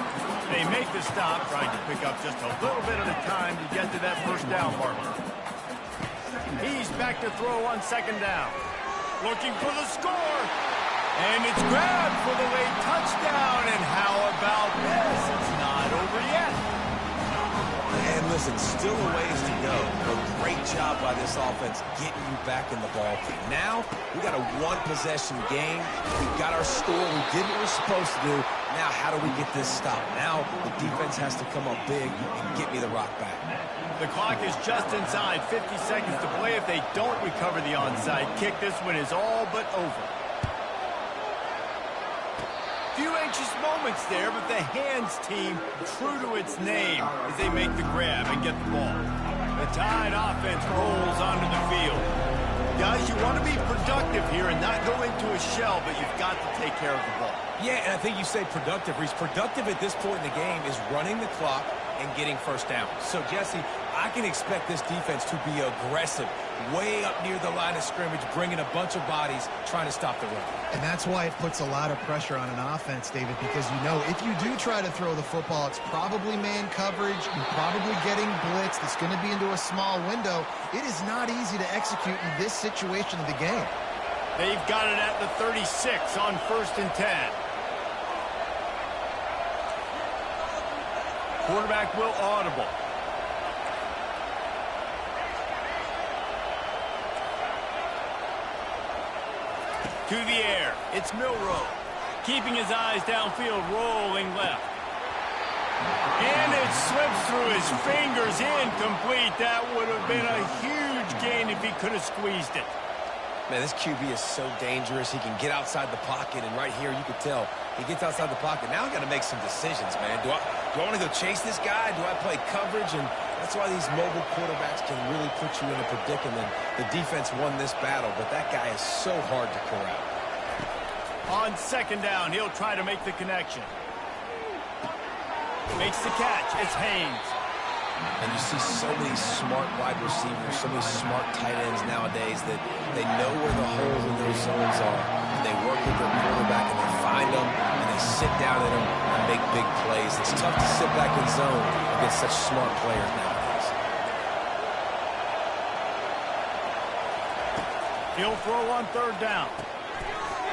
They make the stop, trying to pick up just a little bit at a time to get to that first down marker. He's back to throw on 2nd down. Looking for the score. And it's grabbed for the late touchdown. And how about this? It's not over yet. And listen, still a ways to go. A great job by this offense getting you back in the ball game. Now, we got a 1-possession game. We got our score. We did what we're supposed to do. Now, how do we get this stopped? Now, the defense has to come up big and get me the rock back. The clock is just inside 50 seconds to play. If they don't recover the onside kick, this one is all but over. Few anxious moments there, but the hands team true to its name as they make the grab and get the ball. The Tide offense rolls onto the field. Guys, you want to be productive here and not go into a shell, but you've got to take care of the ball. Yeah, and I think you say productive, Reese. Productive at this point in the game is running the clock and getting first down. So, Jesse, I can expect this defense to be aggressive, way up near the line of scrimmage, bringing a bunch of bodies, trying to stop the run. And that's why it puts a lot of pressure on an offense, David, because you know if you do try to throw the football, it's probably man coverage, you're probably getting blitzed, it's going to be into a small window. It is not easy to execute in this situation of the game. They've got it at the 36 on 1st and 10. Quarterback will audible. To the air, it's Milroe. Keeping his eyes downfield, rolling left. And it slips through his fingers, incomplete. That would have been a huge gain if he could have squeezed it. Man, this QB is so dangerous. He can get outside the pocket, and right here you can tell he gets outside the pocket. Now I got to make some decisions, man. Do I want to go chase this guy? Do I play coverage? And that's why these mobile quarterbacks can really put you in a predicament. The defense won this battle, but that guy is so hard to corral. On 2nd down, he'll try to make the connection. Makes the catch. It's Haynes. And you see so many smart wide receivers, so many smart tight ends nowadays that they know where the holes in those zones are. And they work with their quarterback and they find them and they sit down in them and make big plays. It's tough to sit back in zone against such smart players nowadays. He'll throw on 3rd down.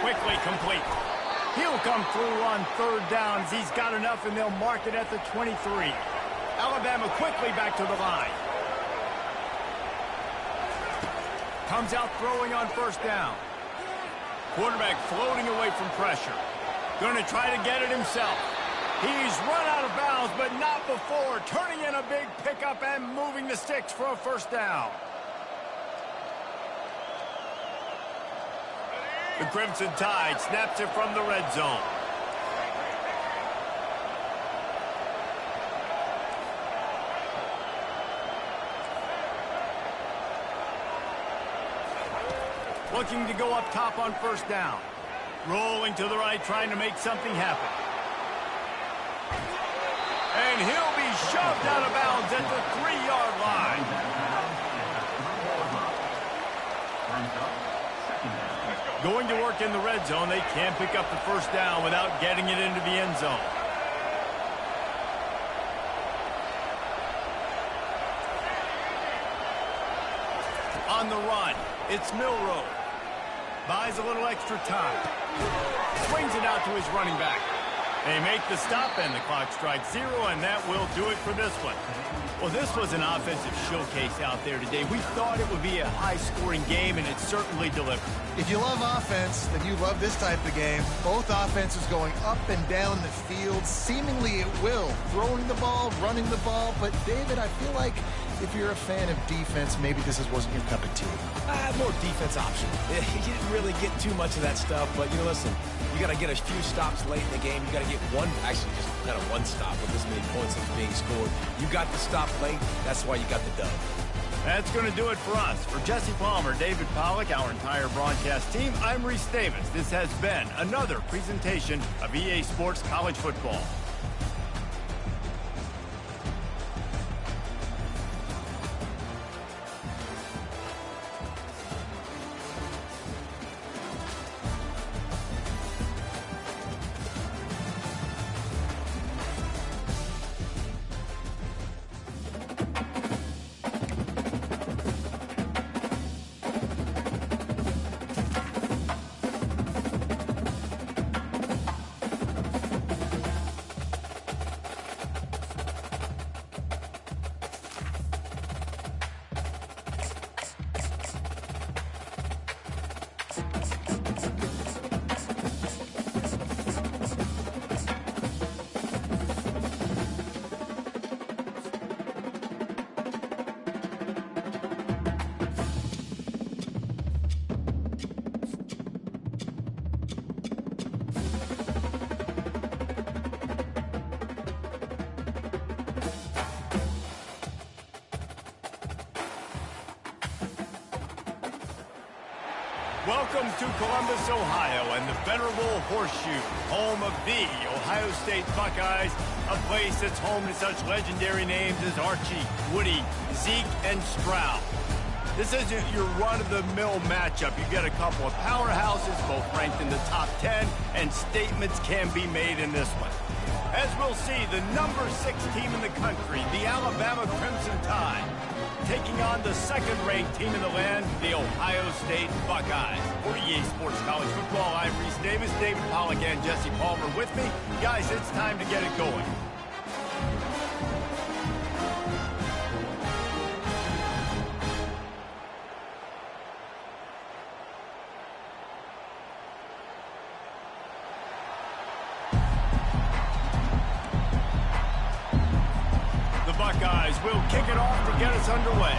Quickly complete. He'll come through on 3rd down as he's got enough, and they'll mark it at the 23. Alabama quickly back to the line. Comes out throwing on 1st down. Quarterback floating away from pressure. Going to try to get it himself. He's run out of bounds, but not before. Turning in a big pickup and moving the sticks for a 1st down. The Crimson Tide snaps it from the red zone. Looking to go up top on 1st down. Rolling to the right, trying to make something happen. And he'll be shoved out of bounds at the 3-yard line. Going to work in the red zone. They can't pick up the 1st down without getting it into the end zone. On the run, it's Milroe. Buys a little extra time. Swings it out to his running back. They make the stop, and the clock strikes 0, and that will do it for this one. Well, this was an offensive showcase out there today. We thought it would be a high-scoring game, and it certainly delivered. If you love offense, then you love this type of game. Both offenses going up and down the field, seemingly at will. Throwing the ball, running the ball. But, David, I feel like if you're a fan of defense, maybe this wasn't your cup of tea. More defense option. You didn't really get too much of that stuff, but, you know, listen, you got to get a few stops late in the game. You got to get actually just kind of one stop with this many points that's being scored. You got the stop late. That's why you got the dub. That's going to do it for us. For Jesse Palmer, David Pollack, our entire broadcast team, I'm Reese Davis. This has been another presentation of EA Sports College Football. Welcome to Columbus, Ohio, and the venerable Horseshoe, home of the Ohio State Buckeyes, a place that's home to such legendary names as Archie, Woody, Zeke, and Stroud. This isn't your run-of-the-mill matchup. You get a couple of powerhouses, both ranked in the top 10, and statements can be made in this one. As we'll see, the number 6 team in the country, the Alabama Crimson Tide, taking on the second-ranked team in the land, the Ohio State Buckeyes. For EA Sports College Football, I'm Reese Davis, David Pollack, and Jesse Palmer with me. Guys, it's time to get it going. Buckeyes will kick it off to get us underway.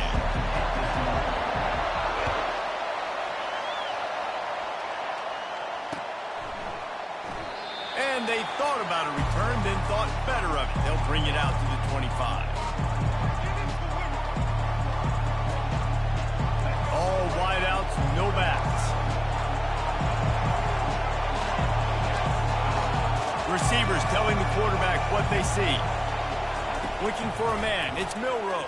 And they thought about a return, then thought better of it. They'll bring it out to the 25. All wideouts, no backs. Receivers telling the quarterback what they see. Looking for a man, it's Milroe.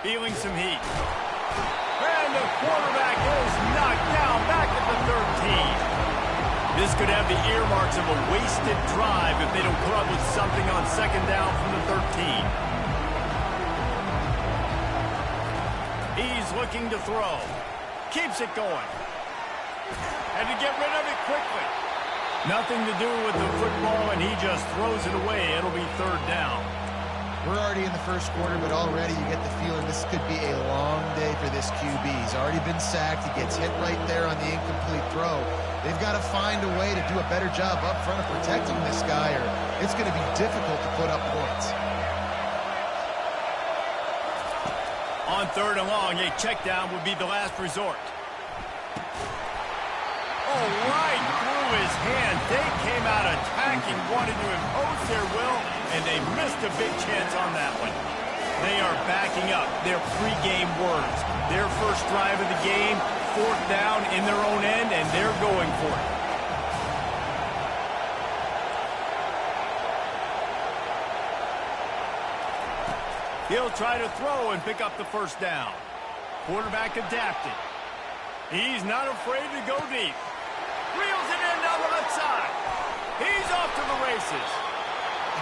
Feeling some heat. And the quarterback is knocked down back at the 13. This could have the earmarks of a wasted drive if they don't come up with something on second down from the 13. He's looking to throw. Keeps it going. And to get rid of it quickly. Nothing to do with the football, and he just throws it away. It'll be third down. We're already in the first quarter, but already you get the feeling this could be a long day for this QB. He's already been sacked. He gets hit right there on the incomplete throw. They've got to find a way to do a better job up front of protecting this guy, or it's going to be difficult to put up points. On third and long, a check down would be the last resort. Oh, right through his hand. They came out attacking, wanted to impose their will, and they missed a big chance on that one. They are backing up their pregame words. Their first drive of the game, fourth down in their own end, and they're going for it. He'll try to throw and pick up the first down. Quarterback adapted. He's not afraid to go deep. Reels it in down the left side. He's off to the races.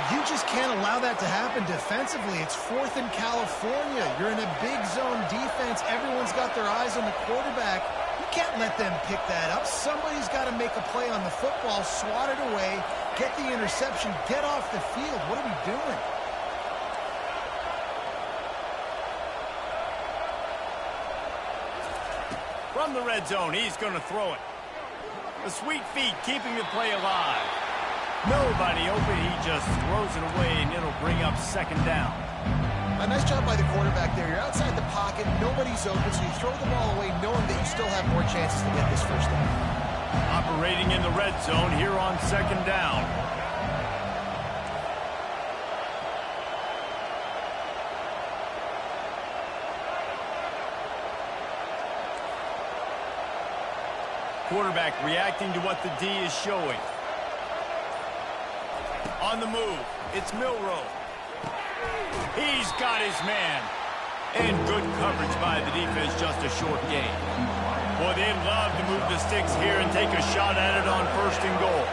You just can't allow that to happen defensively. It's fourth in California. You're in a big zone defense. Everyone's got their eyes on the quarterback. You can't let them pick that up. Somebody's got to make a play on the football, swat it away, get the interception, get off the field. What are we doing? From the red zone, he's going to throw it. The sweet feet keeping the play alive. Nobody open, he just throws it away, and it'll bring up second down. A nice job by the quarterback there. You're outside the pocket, nobody's open, so you throw the ball away knowing that you still have more chances to get this first down. Operating in the red zone here on second down. Quarterback reacting to what the D is showing. On the move, it's Milroe. He's got his man. And good coverage by the defense, just a short gain. Boy, they'd love to move the sticks here and take a shot at it on first and goal.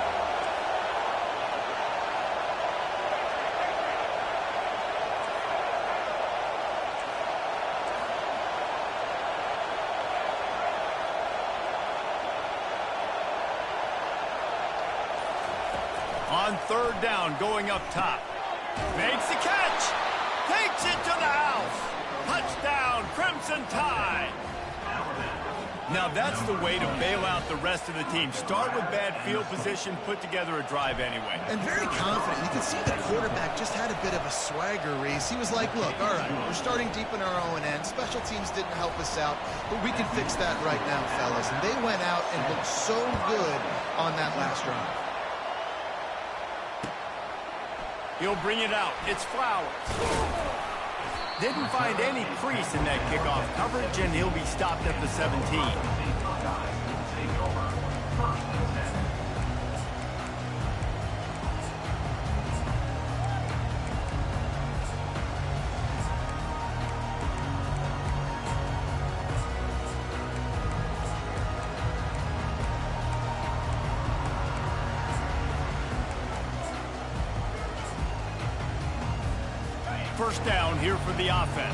On third down, going up top. Makes the catch. Takes it to the house. Touchdown, Crimson Tide. Now that's the way to bail out the rest of the team. Start with bad field position, put together a drive anyway. And very confident. You can see the quarterback just had a bit of a swagger, Reese. He was like, look, all right, we're starting deep in our own end. Special teams didn't help us out, but we can fix that right now, fellas. And they went out and looked so good on that last drive. He'll bring it out. It's Flowers. Didn't find any crease in that kickoff coverage, and he'll be stopped at the 17. first down here for the offense.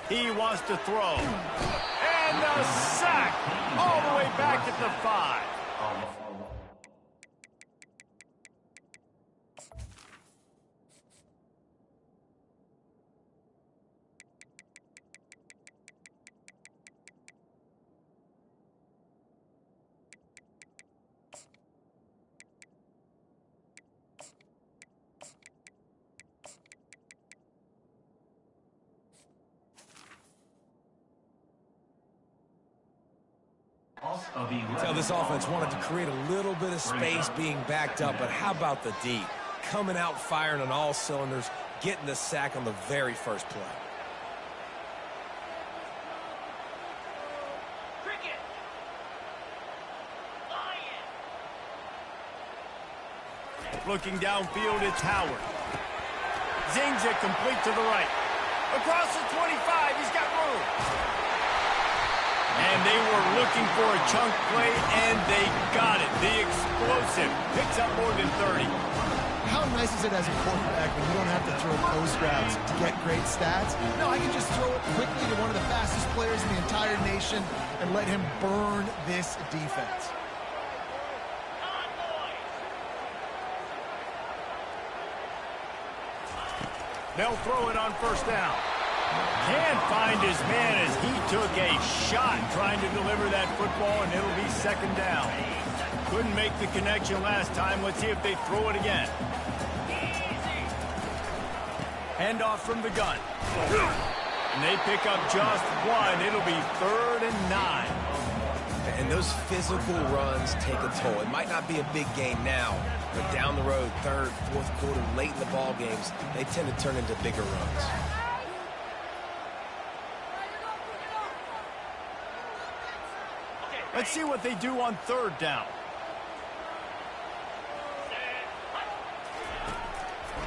He wants to throw. And a sack all the way back at the 5. Tell this offense wanted to create a little bit of space being backed up, but how about the D? Coming out firing on all cylinders, getting the sack on the very first play. Looking downfield, it's Howard. Zings it complete to the right. Across the 25, he's got room. And they were looking for a chunk play, and they got it. The explosive picks up more than 30. How nice is it as a quarterback when you don't have to throw post routes to get great stats? No, I can just throw it quickly to one of the fastest players in the entire nation and let him burn this defense. They'll throw it on first down. Can't find his man as he took a shot trying to deliver that football, and it'll be second down. Couldn't make the connection last time. Let's see if they throw it again. Handoff from the gun. And they pick up just one. It'll be 3rd and 9. And those physical runs take a toll. It might not be a big game now, but down the road, 3rd, 4th quarter, late in the ball games, they tend to turn into bigger runs. Let's see what they do on 3rd down.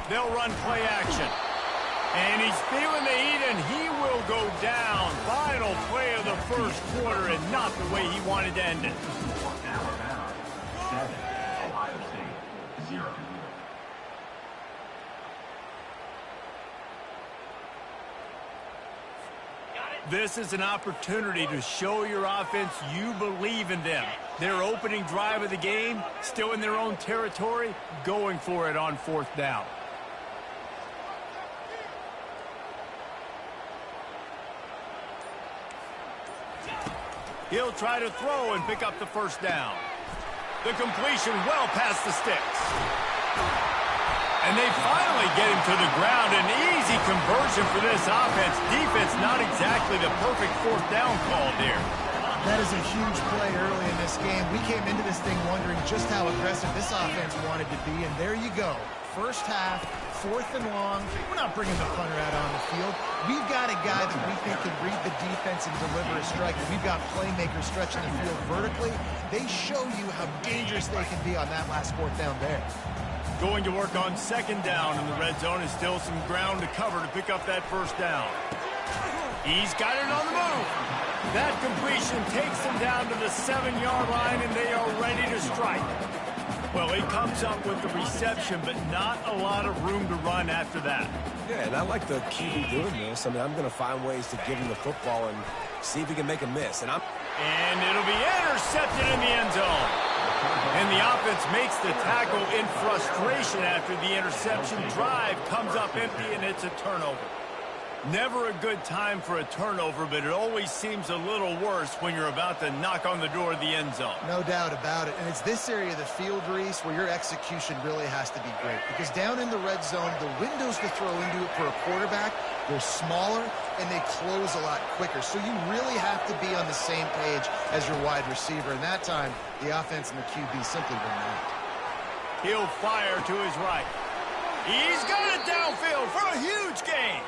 They'll run play action. And he's feeling the heat, and he will go down. Final play of the first quarter, and not the way he wanted to end it. Alabama, 7. Ohio State, 0. This is an opportunity to show your offense you believe in them. Their opening drive of the game, still in their own territory, going for it on 4th down. He'll try to throw and pick up the first down. The completion well past the sticks. And they finally get him to the ground. An easy conversion for this offense. Defense not exactly the perfect 4th down call there. That is a huge play early in this game. We came into this thing wondering just how aggressive this offense wanted to be, and there you go. First half, 4th and long. We're not bringing the punter out on the field. We've got a guy that we think can read the defense and deliver a strike. And we've got playmakers stretching the field vertically. They show you how dangerous they can be on that last 4th down there. Going to work on 2nd down in the red zone, is still some ground to cover to pick up that first down. He's got it on the move. That completion takes them down to the 7-yard line, and they are ready to strike. Well, he comes up with the reception, but not a lot of room to run after that. Yeah, and I like the QB doing this. I mean, I'm going to find ways to give him the football and see if he can make a miss. And it'll be intercepted in the end zone. And the offense makes the tackle in frustration after the interception. Drive comes up empty, and it's a turnover. Never a good time for a turnover, but it always seems a little worse when you're about to knock on the door of the end zone. No doubt about it. And it's this area of the field, Reese, where your execution really has to be great. Because down in the red zone, the windows to throw into it for a quarterback, they're smaller and they close a lot quicker. So you really have to be on the same page as your wide receiver. And that time, the offense and the QB simply were not. He'll fire to his right. He's got it downfield for a huge gain.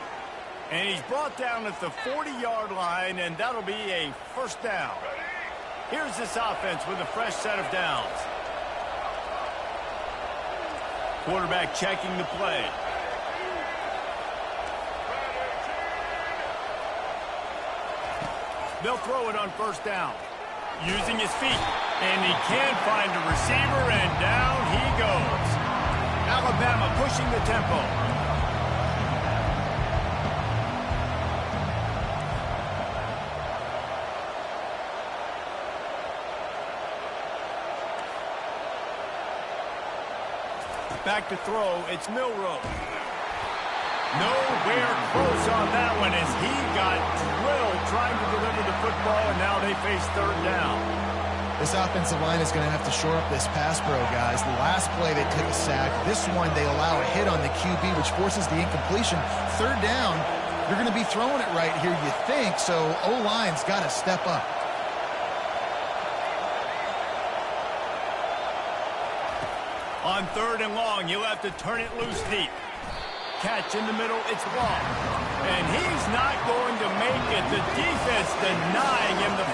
And he's brought down at the 40-yard line, and that'll be a first down. Here's this offense with a fresh set of downs. Quarterback checking the play. They'll throw it on first down. Using his feet, And he can't find a receiver, and down he goes. Alabama pushing the tempo. Back to throw, it's Milroe. Nowhere close on that one as he got drilled trying to deliver the football, and now they face third down. This offensive line is going to have to shore up this pass pro, guys. The last play they took a sack. This one they allow a hit on the QB, which forces the incompletion. Third down, you're going to be throwing it right here, you think, so O-line's got to step up. On third and long, you'll have to turn it loose deep. Catch in the middle, it's long. And he's not going to make it. The defense denying him the